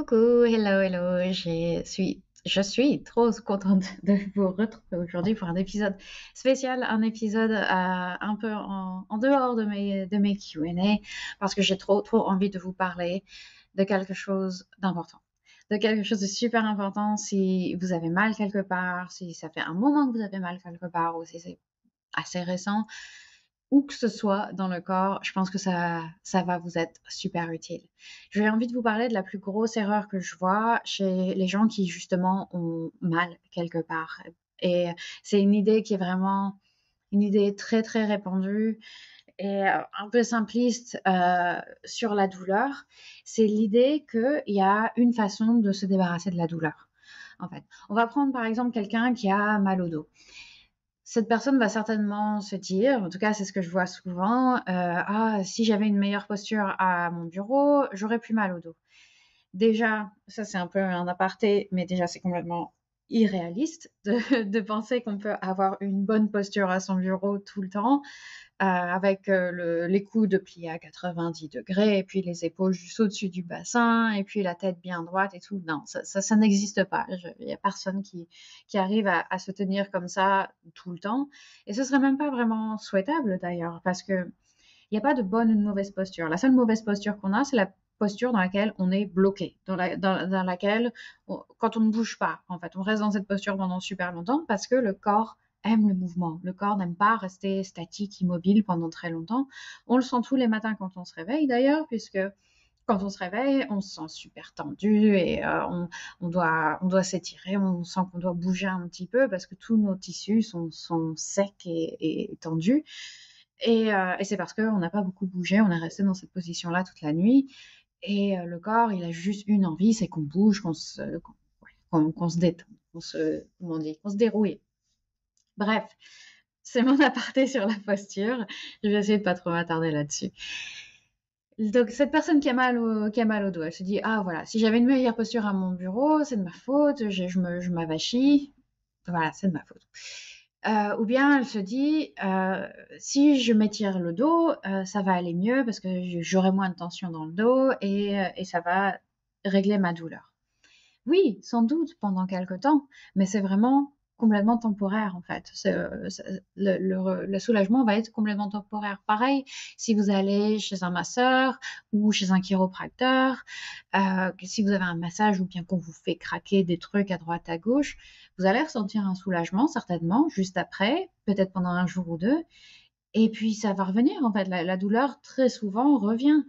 Coucou, hello, hello, je suis trop contente de vous retrouver aujourd'hui pour un épisode spécial, un épisode un peu en dehors de mes Q&A, parce que j'ai trop envie de vous parler de quelque chose d'important, de quelque chose de super important si vous avez mal quelque part, si ça fait un moment que vous avez mal quelque part, ou si c'est assez récent, où que ce soit dans le corps, je pense que ça va vous être super utile. J'ai envie de vous parler de la plus grosse erreur que je vois chez les gens qui justement ont mal quelque part. Et c'est une idée qui est vraiment une idée très répandue et un peu simpliste sur la douleur. C'est l'idée qu'il y a une façon de se débarrasser de la douleur. En fait, on va prendre par exemple quelqu'un qui a mal au dos. Cette personne va certainement se dire, en tout cas c'est ce que je vois souvent, ah, si j'avais une meilleure posture à mon bureau, j'aurais plus mal au dos. Déjà, ça c'est un peu un aparté, mais déjà c'est complètement irréaliste de penser qu'on peut avoir une bonne posture à son bureau tout le temps, avec les coudes pliés à 90 degrés, et puis les épaules juste au-dessus du bassin, et puis la tête bien droite et tout. Non, ça n'existe pas. Il n'y a personne qui arrive à se tenir comme ça tout le temps. Et ce serait même pas vraiment souhaitable d'ailleurs, parce que il n'y a pas de bonne ou de mauvaise posture. La seule mauvaise posture qu'on a, c'est la posture dans laquelle on est bloqué, dans laquelle, quand on ne bouge pas, en fait, on reste dans cette posture pendant super longtemps parce que le corps aime le mouvement. Le corps n'aime pas rester statique, immobile pendant très longtemps. On le sent tous les matins quand on se réveille d'ailleurs, puisque quand on se réveille, on se sent super tendu et on doit s'étirer, on sent qu'on doit bouger un petit peu parce que tous nos tissus sont secs et tendus. Et c'est parce qu'on n'a pas beaucoup bougé, on est resté dans cette position-là toute la nuit. Et le corps, il a juste une envie, c'est qu'on bouge, qu'on se détende, comment on dit, qu'on se dérouille. Bref, c'est mon aparté sur la posture. Je vais essayer de pas trop m'attarder là-dessus. Donc, cette personne qui a mal au dos, elle se dit, ah voilà, si j'avais une meilleure posture à mon bureau, c'est de ma faute, je m'avachis. Voilà, c'est de ma faute. Ou bien elle se dit, si je m'étire le dos, ça va aller mieux parce que j'aurai moins de tension dans le dos et ça va régler ma douleur. Oui, sans doute pendant quelque temps, mais c'est vraiment complètement temporaire en fait. Le soulagement va être complètement temporaire. Pareil, si vous allez chez un masseur ou chez un chiropracteur, si vous avez un massage ou bien qu'on vous fait craquer des trucs à droite à gauche, vous allez ressentir un soulagement certainement juste après, peut-être pendant un jour ou deux, et puis ça va revenir en fait. La douleur très souvent revient.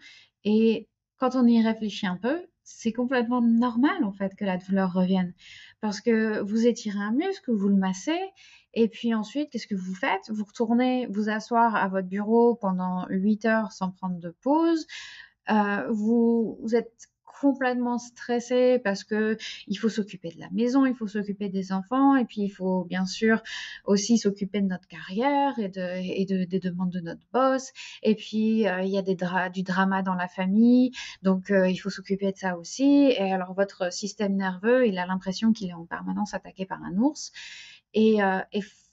Et quand on y réfléchit un peu, c'est complètement normal en fait que la douleur revienne. Parce que vous étirez un muscle, vous le massez, et puis ensuite, qu'est-ce que vous faites? Vous retournez vous asseoir à votre bureau pendant 8 heures sans prendre de pause. Vous êtes complètement stressé parce que il faut s'occuper de la maison, il faut s'occuper des enfants, et puis il faut bien sûr aussi s'occuper de notre carrière des demandes de notre boss. Et puis il y a du drama dans la famille, donc il faut s'occuper de ça aussi. Et alors votre système nerveux, il a l'impression qu'il est en permanence attaqué par un ours. Et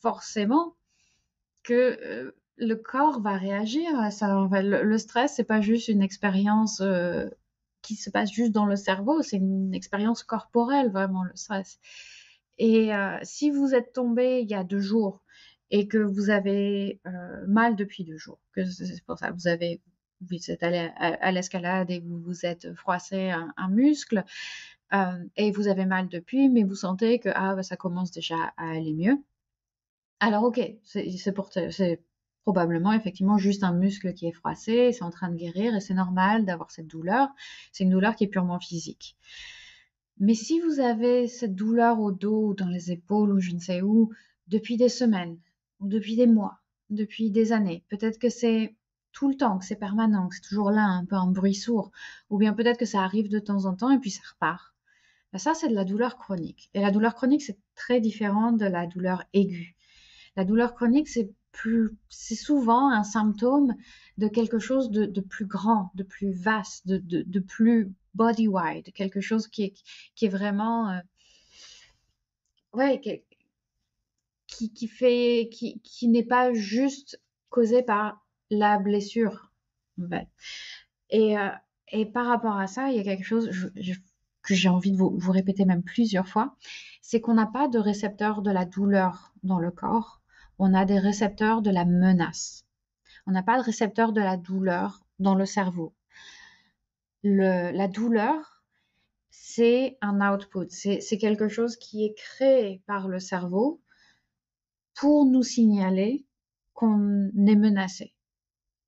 forcément que le corps va réagir à ça. Enfin, le stress, c'est pas juste une expérience qui se passe juste dans le cerveau, c'est une expérience corporelle, vraiment, le stress. Et si vous êtes tombé il y a 2 jours et que vous avez mal depuis 2 jours, que c'est pour ça que vous êtes allé à l'escalade et vous vous êtes froissé un muscle, et vous avez mal depuis, mais vous sentez que bah, ça commence déjà à aller mieux. Alors OK, c'est probablement effectivement juste un muscle qui est froissé, c'est en train de guérir et c'est normal d'avoir cette douleur. C'est une douleur qui est purement physique. Mais si vous avez cette douleur au dos ou dans les épaules ou je ne sais où, depuis des semaines ou depuis des mois, depuis des années, peut-être que c'est tout le temps, que c'est permanent, que c'est toujours là, un peu un bruit sourd, ou bien peut-être que ça arrive de temps en temps et puis ça repart. Ben ça, c'est de la douleur chronique. Et la douleur chronique, c'est très différent de la douleur aiguë. La douleur chronique, c'est souvent un symptôme de quelque chose de plus grand, de plus vaste, de plus body-wide, quelque chose qui est vraiment, ouais, qui n'est pas juste causé par la blessure, en fait. Et, euh, et par rapport à ça, il y a quelque chose, que j'ai envie de vous répéter même plusieurs fois, c'est qu'on n'a pas de récepteurs de la douleur dans le corps, on a des récepteurs de la menace. On n'a pas de récepteur de la douleur dans le cerveau. La douleur, c'est un output, c'est quelque chose qui est créé par le cerveau pour nous signaler qu'on est menacé,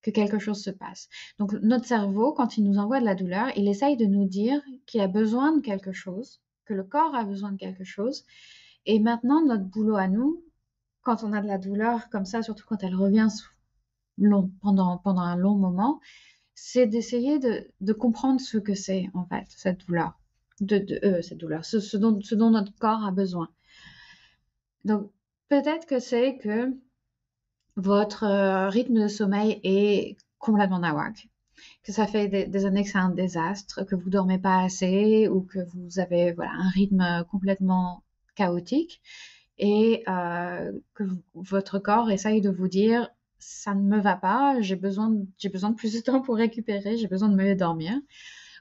que quelque chose se passe. Donc notre cerveau, quand il nous envoie de la douleur, il essaye de nous dire qu'il a besoin de quelque chose, que le corps a besoin de quelque chose. Et maintenant, notre boulot à nous, quand on a de la douleur comme ça, surtout quand elle revient pendant un long moment, c'est d'essayer de comprendre ce que c'est en fait, cette douleur, cette douleur, ce dont notre corps a besoin. Donc peut-être que c'est que votre rythme de sommeil est complètement nawak, que ça fait des années que c'est un désastre, que vous dormez pas assez ou que vous avez voilà, un rythme complètement chaotique et que votre corps essaye de vous dire ça ne me va pas, j'ai besoin de plus de temps pour récupérer, j'ai besoin de mieux dormir.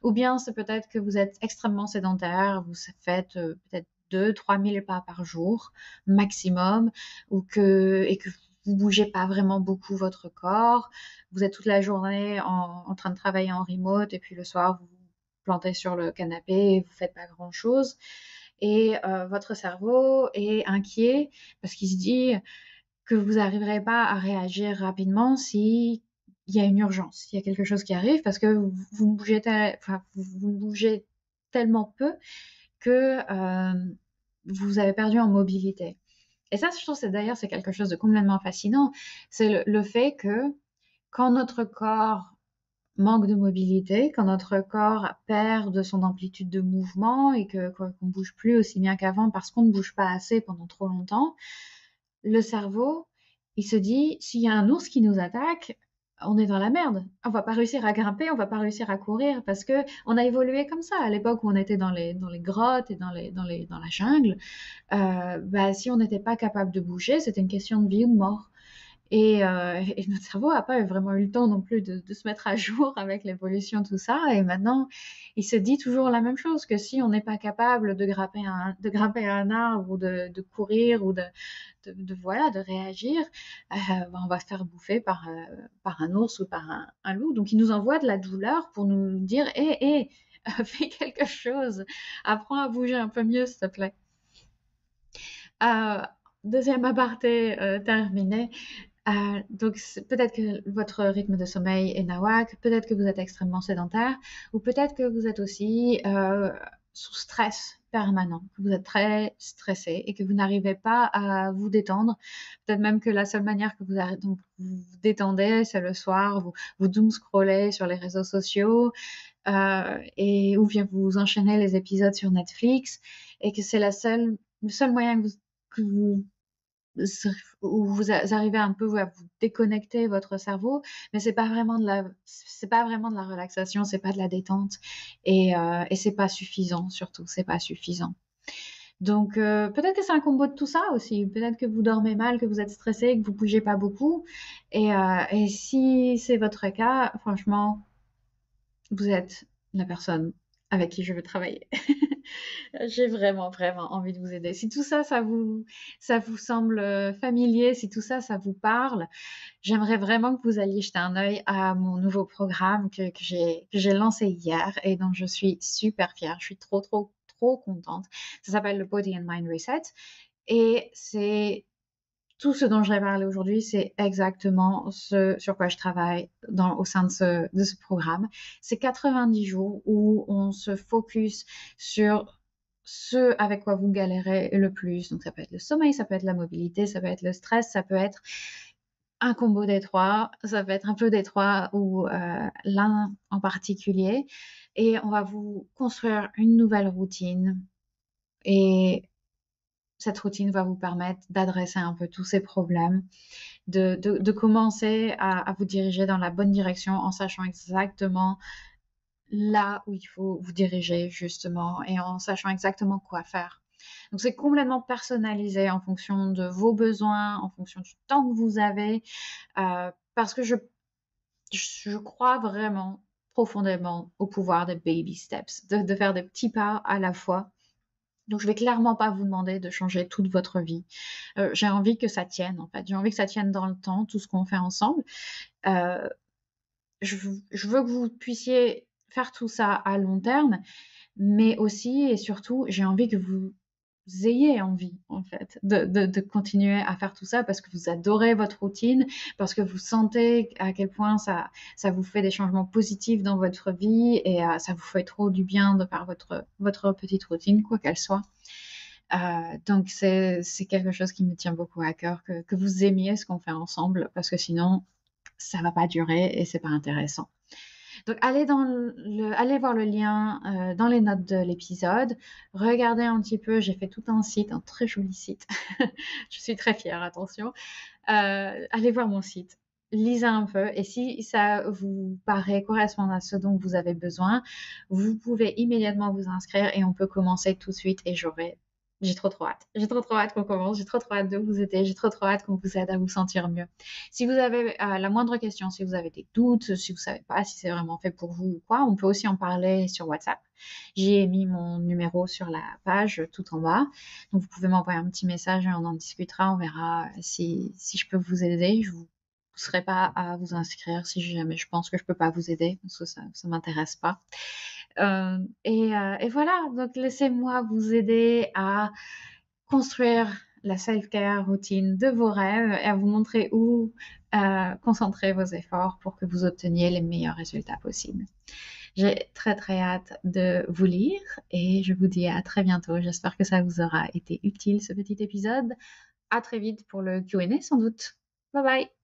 Ou bien c'est peut-être que vous êtes extrêmement sédentaire, vous faites peut-être 2-3 000 pas par jour maximum, et que vous bougez pas vraiment beaucoup votre corps, vous êtes toute la journée en train de travailler en remote et puis le soir vous vous plantez sur le canapé et vous faites pas grand-chose. Et votre cerveau est inquiet parce qu'il se dit que vous n'arriverez pas à réagir rapidement si il y a une urgence, il y a quelque chose qui arrive parce que vous bougez, vous bougez tellement peu que vous avez perdu en mobilité. Et ça, je trouve, c'est quelque chose de complètement fascinant. C'est le fait que quand notre corps manque de mobilité, quand notre corps perd de son amplitude de mouvement et qu'on bouge plus aussi bien qu'avant parce qu'on ne bouge pas assez pendant trop longtemps, le cerveau, il se dit, s'il y a un ours qui nous attaque, on est dans la merde. On va pas réussir à grimper, on va pas réussir à courir parce que on a évolué comme ça à l'époque où on était dans les grottes et dans la jungle. Si on n'était pas capable de bouger, c'était une question de vie ou de mort. Et notre cerveau n'a pas vraiment eu le temps non plus de se mettre à jour avec l'évolution, tout ça. Et maintenant, il se dit toujours la même chose, que si on n'est pas capable de grimper à un arbre ou de courir ou voilà, de réagir, on va se faire bouffer par un ours ou par un loup. Donc, il nous envoie de la douleur pour nous dire, hé, fais quelque chose, apprends à bouger un peu mieux, s'il te plaît. Euh, Deuxième aparté terminé. Donc, peut-être que votre rythme de sommeil est nawak, peut-être que vous êtes extrêmement sédentaire, ou peut-être que vous êtes aussi sous stress permanent, que vous êtes très stressé et que vous n'arrivez pas à vous détendre. Peut-être même que la seule manière que vous vous détendez, c'est le soir, vous doom scrollez sur les réseaux sociaux, ou bien vous enchaînez les épisodes sur Netflix, et que c'est le seul moyen que vous où vous arrivez un peu à vous déconnecter votre cerveau, mais c'est pas vraiment de la relaxation, c'est pas de la détente, et c'est pas suffisant, surtout, c'est pas suffisant. Donc peut-être que c'est un combo de tout ça aussi. Peut-être que vous dormez mal, que vous êtes stressé, que vous bougez pas beaucoup. Et si c'est votre cas, franchement, vous êtes la personne avec qui je veux travailler. J'ai vraiment, vraiment envie de vous aider. Si tout ça, ça vous semble familier, si tout ça, ça vous parle, j'aimerais vraiment que vous alliez jeter un œil à mon nouveau programme que j'ai lancé hier et dont je suis super fière. Je suis trop, trop, trop contente. Ça s'appelle le Body and Mind Reset. Et c'est tout ce dont je vais parler aujourd'hui, c'est exactement ce sur quoi je travaille au sein de ce programme. C'est 90 jours où on se focus sur ce avec quoi vous galérez le plus. Donc ça peut être le sommeil, ça peut être la mobilité, ça peut être le stress, ça peut être un combo des trois, ça peut être un peu des trois ou l'un en particulier. Et on va vous construire une nouvelle routine. Et cette routine va vous permettre d'adresser un peu tous ces problèmes, de commencer à vous diriger dans la bonne direction en sachant exactement là où il faut vous diriger justement et en sachant exactement quoi faire. Donc c'est complètement personnalisé en fonction de vos besoins, en fonction du temps que vous avez, parce que je crois vraiment profondément au pouvoir des baby steps, de faire des petits pas à la fois. Donc je vais clairement pas vous demander de changer toute votre vie. J'ai envie que ça tienne, en fait. J'ai envie que ça tienne dans le temps, tout ce qu'on fait ensemble. Heu, je veux que vous puissiez faire tout ça à long terme, mais aussi et surtout, j'ai envie que vous ayez envie, en fait, de continuer à faire tout ça parce que vous adorez votre routine, parce que vous sentez à quel point ça vous fait des changements positifs dans votre vie et ça vous fait trop du bien de faire votre petite routine, quoi qu'elle soit. Donc c'est quelque chose qui me tient beaucoup à cœur, que vous aimiez ce qu'on fait ensemble parce que sinon ça va pas durer et c'est pas intéressant. Donc allez voir le lien dans les notes de l'épisode. Regardez un petit peu, j'ai fait tout un site, un très joli site. Je suis très fière, attention. Allez voir mon site. Lisez un peu et si ça vous paraît correspondre à ce dont vous avez besoin, vous pouvez immédiatement vous inscrire et on peut commencer tout de suite et j'ai trop hâte. J'ai trop hâte qu'on commence, j'ai trop hâte de vous aider, j'ai trop hâte qu'on vous aide à vous sentir mieux. Si vous avez la moindre question, si vous avez des doutes, si vous savez pas si c'est vraiment fait pour vous ou quoi, on peut aussi en parler sur WhatsApp. J'ai mis mon numéro sur la page tout en bas. Donc vous pouvez m'envoyer un petit message et on en discutera. On verra si je peux vous aider. Je vous pousserai pas à vous inscrire si jamais je pense que je peux pas vous aider parce que ça m'intéresse pas. Et voilà, donc laissez-moi vous aider à construire la self-care routine de vos rêves et à vous montrer où concentrer vos efforts pour que vous obteniez les meilleurs résultats possibles. J'ai très hâte de vous lire et je vous dis à très bientôt. J'espère que ça vous aura été utile ce petit épisode. À très vite pour le Q&A sans doute. Bye bye.